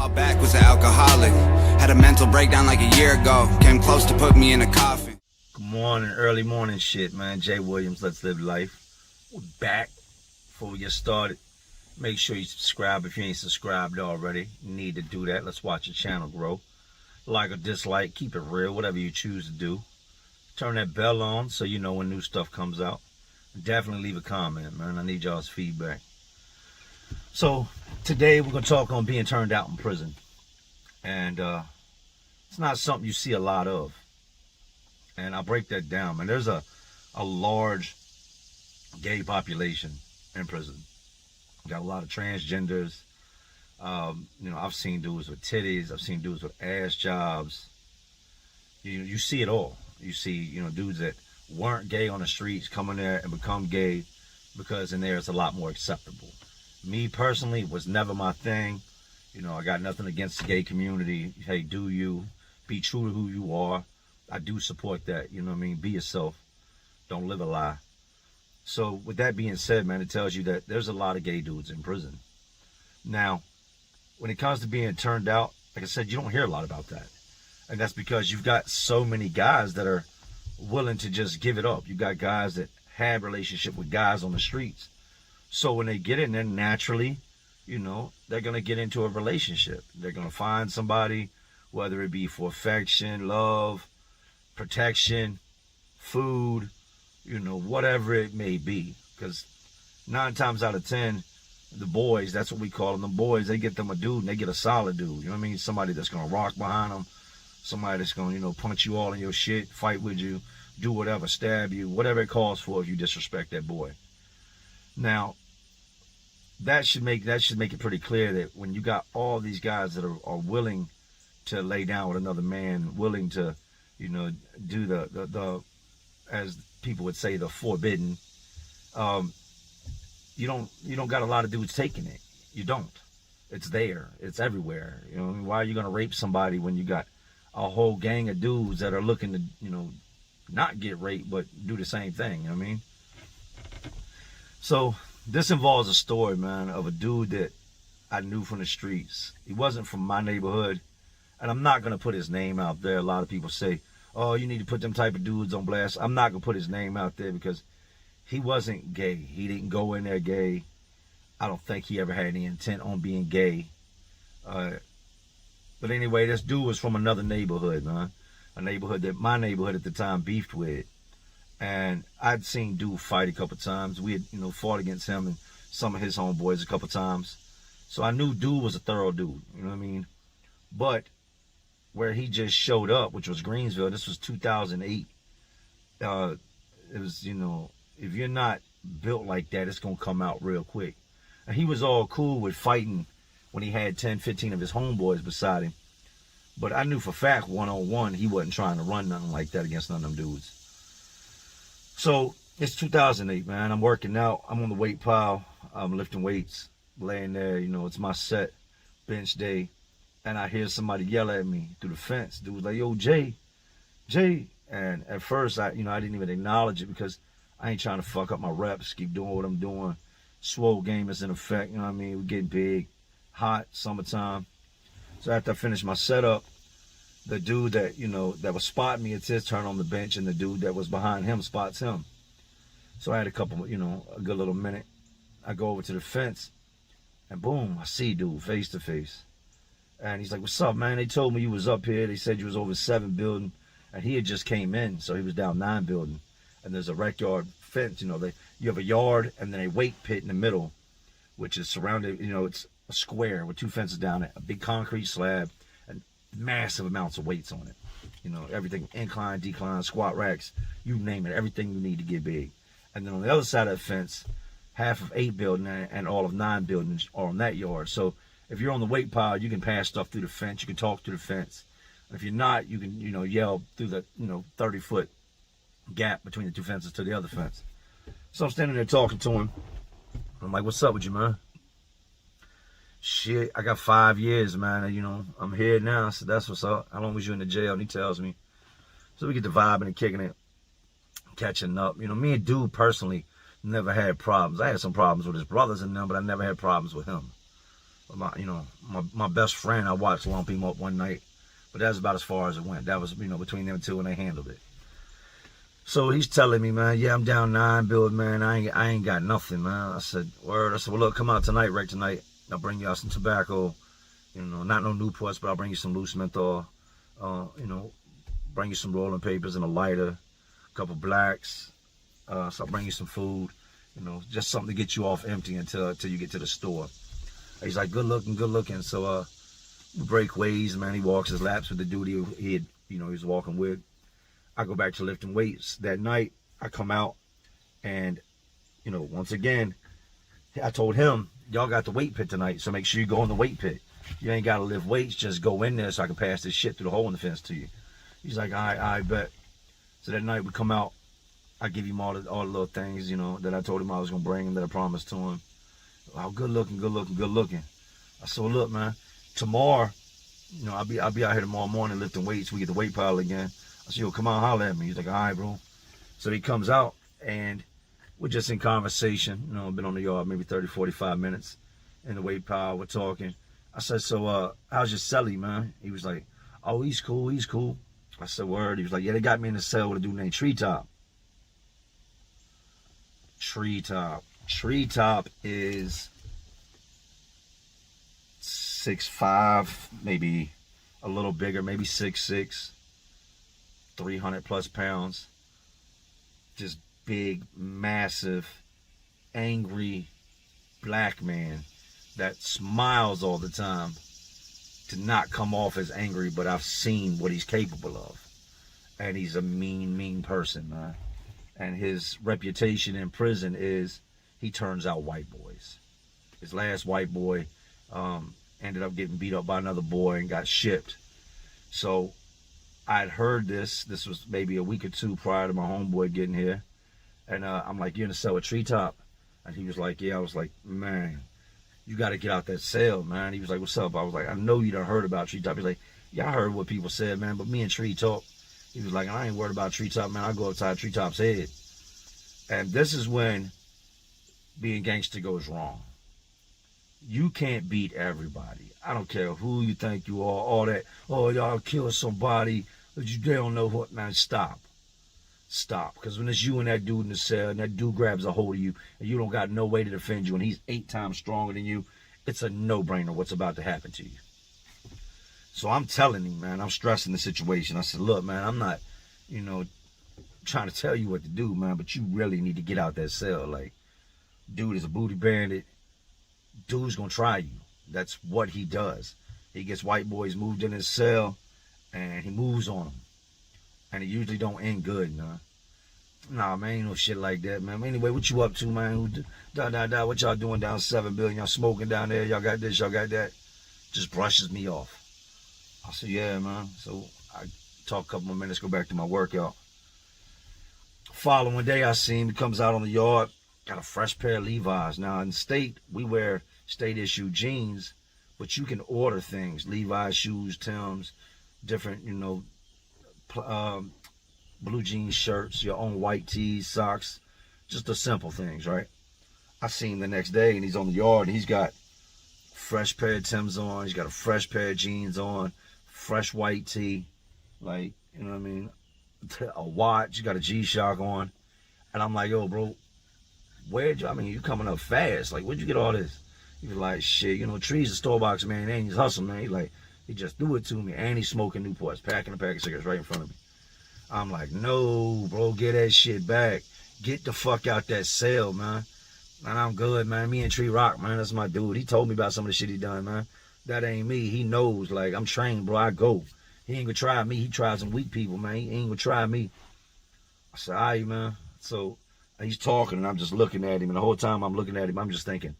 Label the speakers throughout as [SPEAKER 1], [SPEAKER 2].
[SPEAKER 1] while back was an alcoholic. Had a mental breakdown like a year ago. Came close to put me in a coffin.
[SPEAKER 2] Good morning, early morning shit, man. Jay Williams, let's live life. We're back. Before we get started, make sure you subscribe if you ain't subscribed already. You need to do that. Let's watch the channel grow. Like or dislike, keep it real, whatever you choose to do. Turn that bell on so you know when new stuff comes out. Definitely leave a comment, man. I need y'all's feedback. So today we're gonna talk on being turned out in prison, and it's not something you see a lot of. And I'll break that down, man. There's a large gay population in prison. Got a lot of transgenders. I've seen dudes with titties. I've seen dudes with ass jobs. You see it all. You see, dudes that weren't gay on the streets come in there and become gay because in there it's a lot more acceptable. Me personally, was never my thing. I got nothing against the gay community. Hey, do you. Be true to who you are. I do support that. You know what I mean? Be yourself. Don't live a lie. So with that being said, man, it tells you that there's a lot of gay dudes in prison. Now, when it comes to being turned out, like I said, you don't hear a lot about that. And that's because you've got so many guys that are willing to just give it up. You got guys that have relationship with guys on the streets. So when they get in there, naturally, they're going to get into a relationship. They're going to find somebody, whether it be for affection, love, protection, food, whatever it may be. Because 9 times out of 10, the boys, that's what we call them, the boys, they get them a dude and they get a solid dude. You know what I mean? Somebody that's going to rock behind them. Somebody that's going to, punch you all in your shit, fight with you, do whatever, stab you, whatever it calls for if you disrespect that boy. Now, that should make it pretty clear that when you got all these guys that are willing to lay down with another man, willing to, do the as people would say, the forbidden, you don't got a lot of dudes taking it. You don't. It's there. It's everywhere. Why are you going to rape somebody when you got a whole gang of dudes that are looking to, not get raped, but do the same thing? You know what I mean? So this involves a story, man, of a dude that I knew from the streets. He wasn't from my neighborhood, and I'm not going to put his name out there. A lot of people say, oh, you need to put them type of dudes on blast. I'm not going to put his name out there because he wasn't gay. He didn't go in there gay. I don't think he ever had any intent on being gay. But anyway, this dude was from another neighborhood, man. A neighborhood that my neighborhood at the time beefed with. And I'd seen dude fight a couple times. We had, fought against him and some of his homeboys a couple times. So I knew dude was a thorough dude, you know what I mean? But where he just showed up, which was Greensville, this was 2008. It was, if you're not built like that, it's going to come out real quick. And he was all cool with fighting when he had 10, 15 of his homeboys beside him. But I knew for fact, one-on-one, he wasn't trying to run nothing like that against none of them dudes. So it's 2008, man. I'm working out. I'm on the weight pile. I'm lifting weights, laying there. It's my set, bench day. And I hear somebody yell at me through the fence. Dude was like, yo, Jay. And at first, I didn't even acknowledge it because I ain't trying to fuck up my reps. Keep doing what I'm doing. Swole game is in effect. You know what I mean? We're getting big, hot, summertime. So after I finished my setup, the dude that, that was spotting me, it's his turn on the bench, and the dude that was behind him spots him. So I had a couple, a good little minute. I go over to the fence, and boom, I see dude face to face. And he's like, what's up, man? They told me you was up here. They said you was over 7 building, and he had just came in, so he was down 9 building. And there's a rec yard fence, you have a yard and then a weight pit in the middle, which is surrounded, it's a square with 2 fences down it, a big concrete slab, and massive amounts of weights on it. Everything, incline, decline, squat racks, you name it, everything you need to get big. And then on the other side of the fence, half of 8 building and all of 9 buildings are on that yard. So if you're on the weight pile, you can pass stuff through the fence, you can talk through the fence. And if you're not, you can, yell through the, 30-foot gap between the 2 fences to the other fence. So I'm standing there talking to him. I'm like, what's up with you, man? Shit, I got 5 years, man. I'm here now, so that's what's up. How long was you in the jail? And he tells me. So we get the vibing and kicking it, catching up. Me and dude personally never had problems. I had some problems with his brothers and them, but I never had problems with him. My best friend, I watched lump him up one night, but that's about as far as it went. That was, between them two, and they handled it. So he's telling me, man, yeah, I'm down 9 bill, man. I ain't got nothing, man. I said, word. I said, well, look, come out tonight, right tonight. I'll bring y'all some tobacco. Not no Newports, but I'll bring you some loose menthol. Bring you some rolling papers and a lighter, a couple blacks. So I'll bring you some food. Just something to get you off empty until you get to the store. He's like, good looking. So we break ways, man. He walks his laps with the dude he was walking with. I go back to lifting weights. That night, I come out, and, once again, I told him, y'all got the weight pit tonight, so make sure you go in the weight pit. You ain't got to lift weights, just go in there so I can pass this shit through the hole in the fence to you. He's like, I bet. So that night we come out, I give him all the little things, that I told him I was going to bring him, that I promised to him. Oh, good looking. I said, well, look, man, tomorrow, I'll be out here tomorrow morning lifting weights. We get the weight pile again. I said, yo, come on, holler at me. He's like, all right, bro. So he comes out, and we're just in conversation. Been on the yard maybe 30, 45 minutes in the weight pile. We're talking. I said, so how's your celly, man? He was like, oh, he's cool. I said, word. He was like, yeah, they got me in the cell with a dude named Treetop. Treetop is 6'5", maybe a little bigger, maybe 6'6", 300 plus pounds. Just big, massive, angry black man that smiles all the time to not come off as angry, but I've seen what he's capable of. And he's a mean person, man. And his reputation in prison is he turns out white boys. His last white boy ended up getting beat up by another boy and got shipped. So I'd heard this. This was maybe a week or two prior to my homeboy getting here. And I'm like, you're in the cell with Treetop? And he was like, yeah. I was like, man, you got to get out that cell, man. He was like, what's up? I was like, I know you done heard about Treetop. He's like, yeah, I heard what people said, man, but me and Tree talk. He was like, I ain't worried about Treetop, man. I go outside Treetop's head. And this is when being gangster goes wrong. You can't beat everybody. I don't care who you think you are, all that. Oh, y'all kill somebody, but they don't know what, man. Stop. Because when it's you and that dude in the cell, and that dude grabs a hold of you, and you don't got no way to defend you, and he's 8 times stronger than you, it's a no-brainer what's about to happen to you. So I'm telling him, man, I'm stressing the situation. I said, look, man, I'm not, trying to tell you what to do, man, but you really need to get out that cell. Like, dude is a booty bandit. Dude's gonna try you. That's what he does. He gets white boys moved in his cell, and he moves on them. And it usually don't end good, man. Nah, man, ain't no shit like that, man. Anyway, what you up to, man? What y'all doing down 7 billion? Y'all smoking down there? Y'all got this, y'all got that? Just brushes me off. I said, yeah, man. So I talk a couple more minutes, go back to my workout. Following day, I see him. He comes out on the yard, got a fresh pair of Levi's. Now, in the state, we wear state-issue jeans, but you can order things. Levi's shoes, Tim's, different, blue jeans shirts, your own white tees, socks, just the simple things, right? I see him the next day, and he's on the yard, and he's got fresh pair of Tim's on. He's got a fresh pair of jeans on, fresh white tee, like, you know what I mean? A watch, you got a G-Shock on. And I'm like, yo, bro, you coming up fast. Like, where'd you get all this? He was like, shit, Tree's a store box, man, and he's hustling, man. He just threw it to me, and he's smoking Newports, packing a pack of cigarettes right in front of me. I'm like, no, bro, get that shit back. Get the fuck out that cell, man. And I'm good, man. Me and Tree rock, man. That's my dude. He told me about some of the shit he done, man. That ain't me. He knows, like, I'm trained, bro. I go. He ain't gonna try me. He tries some weak people, man. He ain't gonna try me. I said, all right, man. So he's talking, and I'm just looking at him. And the whole time I'm looking at him, I'm just thinking,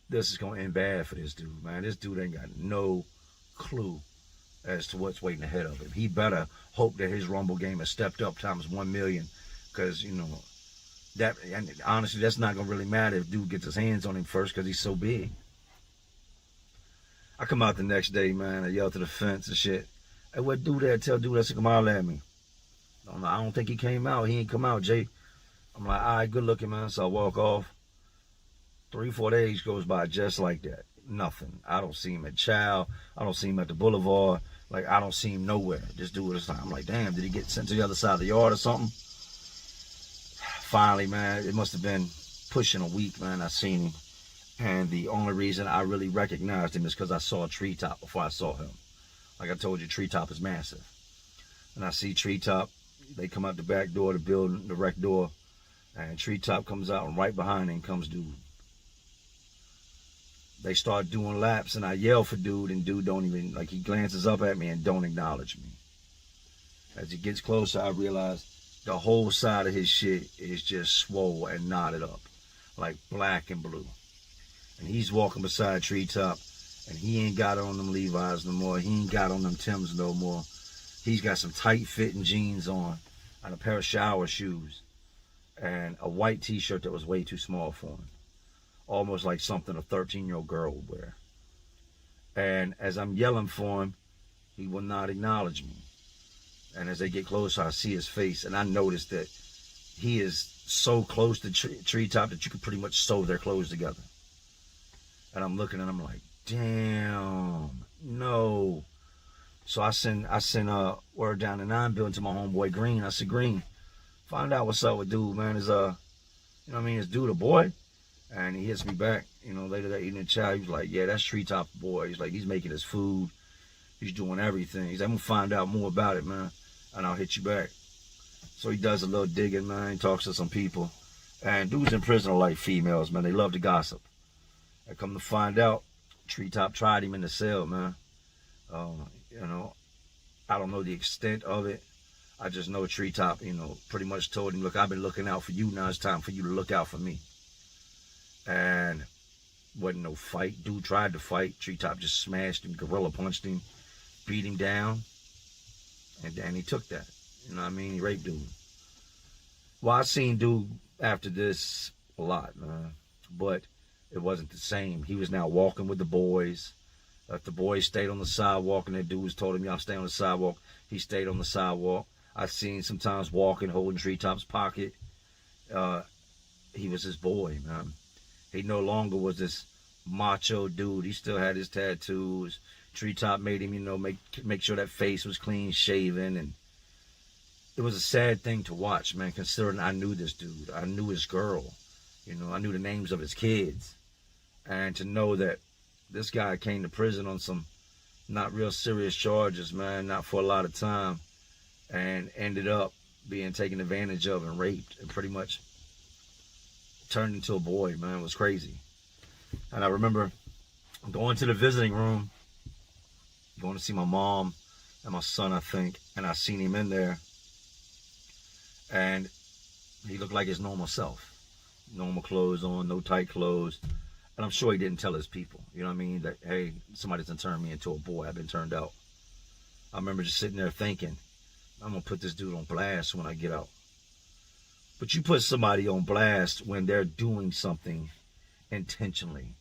[SPEAKER 2] this is gonna end bad for this dude, man. This dude ain't got no clue as to what's waiting ahead of him. He better hope that his Rumble game has stepped up times 1 million, because, that, and honestly, that's not gonna really matter if dude gets his hands on him first, because he's so big. I come out the next day, man. I yell to the fence and shit. Hey, what dude that? Tell dude that to come holler at me. I don't think he came out. He ain't come out, Jay. I'm like, all right, good looking, man. So I walk off. 3-4 days goes by just like that. nothing. I don't see him at Chow. I don't see him at the boulevard. Like, I don't see him nowhere. This dude is like, I'm like, damn, did he get sent to the other side of the yard or something? Finally, man, it must have been pushing a week, man, I seen him. And the only reason I really recognized him is because I saw Treetop before I saw him. Like I told you, Treetop is massive. And I see Treetop. They come out the back door of the building, the rec door. And Treetop comes out, and right behind him comes dude. They start doing laps, and I yell for dude, and dude don't even, like, he glances up at me and don't acknowledge me. As he gets closer, I realize the whole side of his shit is just swole and knotted up, like black and blue. And he's walking beside Treetop, and he ain't got on them Levi's no more. He ain't got on them Timbs no more. He's got some tight-fitting jeans on and a pair of shower shoes and a white t-shirt that was way too small for him. Almost like something a 13-year-old girl would wear. And as I'm yelling for him, he will not acknowledge me. And as they get closer, I see his face, and I notice that he is so close to Treetop that you could pretty much sew their clothes together. And I'm looking, and I'm like, damn, no. So I send word down the 9 building to my homeboy Green. I said, Green, find out what's up with dude, man. Is you know what I mean? Is dude a boy? And he hits me back, you know, later that evening. Child, he was like, yeah, that's Treetop boy. He's like, he's making his food. He's doing everything. He's like, I'm going to find out more about it, man, and I'll hit you back. So he does a little digging, man. He talks to some people. And dudes in prison are like females, man. They love to gossip. I come to find out, Treetop tried him in the cell, man. You know, I don't know the extent of it. I just know Treetop, you know, pretty much told him, look, I've been looking out for you. Now it's time for you to look out for me. And wasn't no fight. Dude tried to fight. Treetop just smashed him, gorilla punched him, beat him down, and he took that. You know what I mean? He raped dude. Well, I seen dude after this a lot, man. But it wasn't the same. He was now walking with the boys. If the boys stayed on the sidewalk and the dudes told him, y'all stay on the sidewalk, he stayed on the sidewalk. I seen sometimes walking, holding Treetop's pocket. He was his boy, man. He no longer was this macho dude. He still had his tattoos. Treetop made him, you know, make sure that face was clean shaven. And it was a sad thing to watch, man, considering I knew this dude. I knew his girl. You know, I knew the names of his kids. And to know that this guy came to prison on some not real serious charges, man, not for a lot of time, and ended up being taken advantage of and raped and pretty much turned into a boy, man. It was crazy. And I remember going to the visiting room, going to see my mom and my son, I think, and I seen him in there, and he looked like his normal self. Normal clothes on, no tight clothes. And I'm sure he didn't tell his people, you know what I mean, that, hey, somebody's done turned me into a boy. I've been turned out. I remember just sitting there thinking, I'm going to put this dude on blast when I get out. But you put somebody on blast when they're doing something intentionally.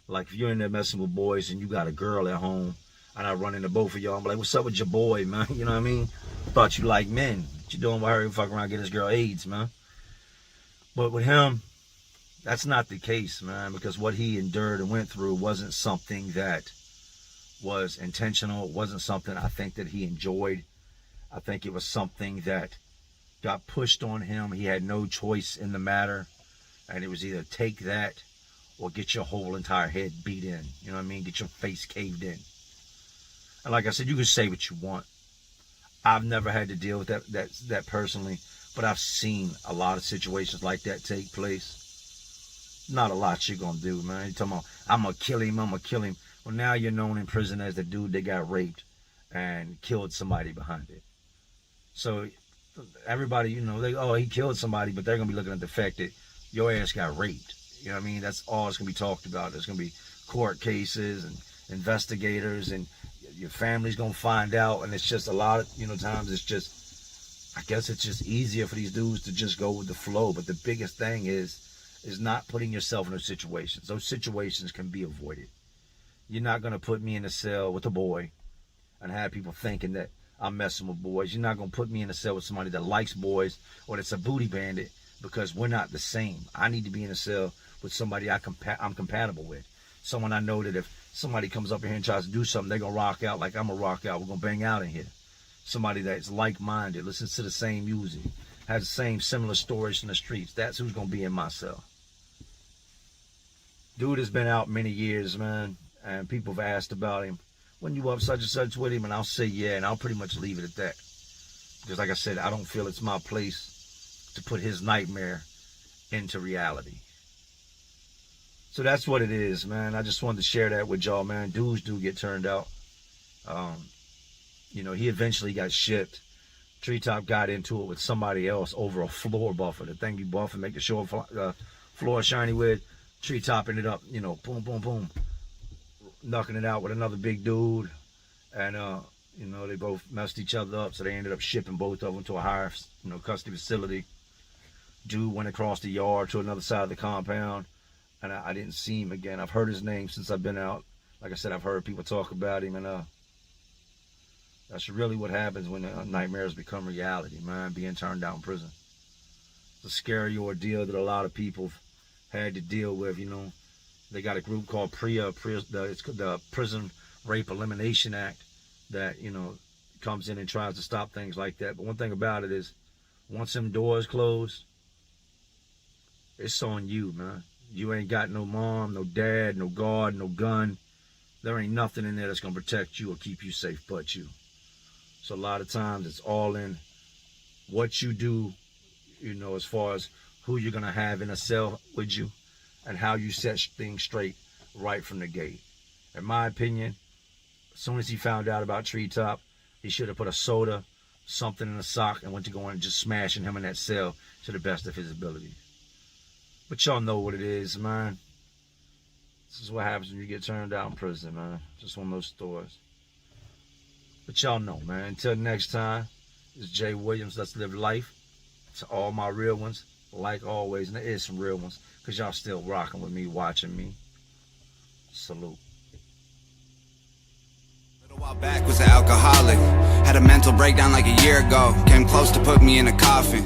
[SPEAKER 2] Like if you're in there messing with boys and you got a girl at home, and I run into both of y'all, I'm like, what's up with your boy, man? You know what I mean? Thought you like men. What you doing with her? Fuck around, get this girl AIDS, man. But with him, that's not the case, man, because what he endured and went through wasn't something that was intentional. It wasn't something I think that he enjoyed. I think it was something that got pushed on him. He had no choice in the matter, and it was either take that or get your whole entire head beat in. You know what I mean? Get your face caved in. And like I said, you can say what you want. I've never had to deal with that personally, but I've seen a lot of situations like that take place. Not a lot you're gonna do, man. You're talking about, I'm gonna kill him, I'm gonna kill him. Well, now you're known in prison as the dude that got raped and killed somebody behind it. So everybody, you know, he killed somebody, but they're gonna be looking at the fact that your ass got raped. You know what I mean? That's all it's gonna be talked about. There's gonna be court cases and investigators, and your family's gonna find out. And it's just a lot of, you know, times it's just, I guess it's just easier for these dudes to just go with the flow. But the biggest thing is not putting yourself in those situations. Those situations can be avoided. You're not gonna put me in a cell with a boy and have people thinking that I'm messing with boys. You're not gonna put me in a cell with somebody that likes boys or that's a booty bandit, because we're not the same. I need to be in a cell with somebody I'm compatible with. Someone I know that if somebody comes up in here and tries to do something, they're going to rock out like I'm going to rock out. We're going to bang out in here. Somebody that's like-minded, listens to the same music, has the same similar stories in the streets. That's who's going to be in my cell. Dude has been out many years, man, and people have asked about him. When you up such and such with him? And I'll say yeah, and I'll pretty much leave it at that. Because like I said, I don't feel it's my place to put his nightmare into reality. So that's what it is, man. I just wanted to share that with y'all, man. Dudes do get turned out. You know, he eventually got shipped. Treetop got into it with somebody else over a floor buffer. The thing you buff and make the floor shiny with. Treetop ended up, you know, boom, boom, boom, knocking it out with another big dude. And, you know, they both messed each other up. So they ended up shipping both of them to a higher, you know, custody facility. Dude went across the yard to another side of the compound. And I didn't see him again. I've heard his name since I've been out. Like I said, I've heard people talk about him. And that's really what happens when nightmares become reality, man, being turned out in prison. It's a scary ordeal that a lot of people had to deal with, you know. They got a group called it's the Prison Rape Elimination Act that, you know, comes in and tries to stop things like that. But one thing about it is, once them doors close, it's on you, man. You ain't got no mom, no dad, no guard, no gun. There ain't nothing in there that's going to protect you or keep you safe but you. So a lot of times it's all in what you do, you know, as far as who you're going to have in a cell with you and how you set things straight right from the gate. In my opinion, as soon as he found out about Treetop, he should have put a soda, something in a sock, and went to go in and just smashing him in that cell to the best of his ability. But y'all know what it is, man. This is what happens when you get turned out in prison, man. Just one of those stories. But y'all know, man. Until next time, it's Jay Williams. Let's live life. To all my real ones, like always, and there is some real ones, because y'all still rocking with me, watching me. Salute.
[SPEAKER 1] A little while back was an alcoholic. Had a mental breakdown like a year ago. Came close to put me in a coffin.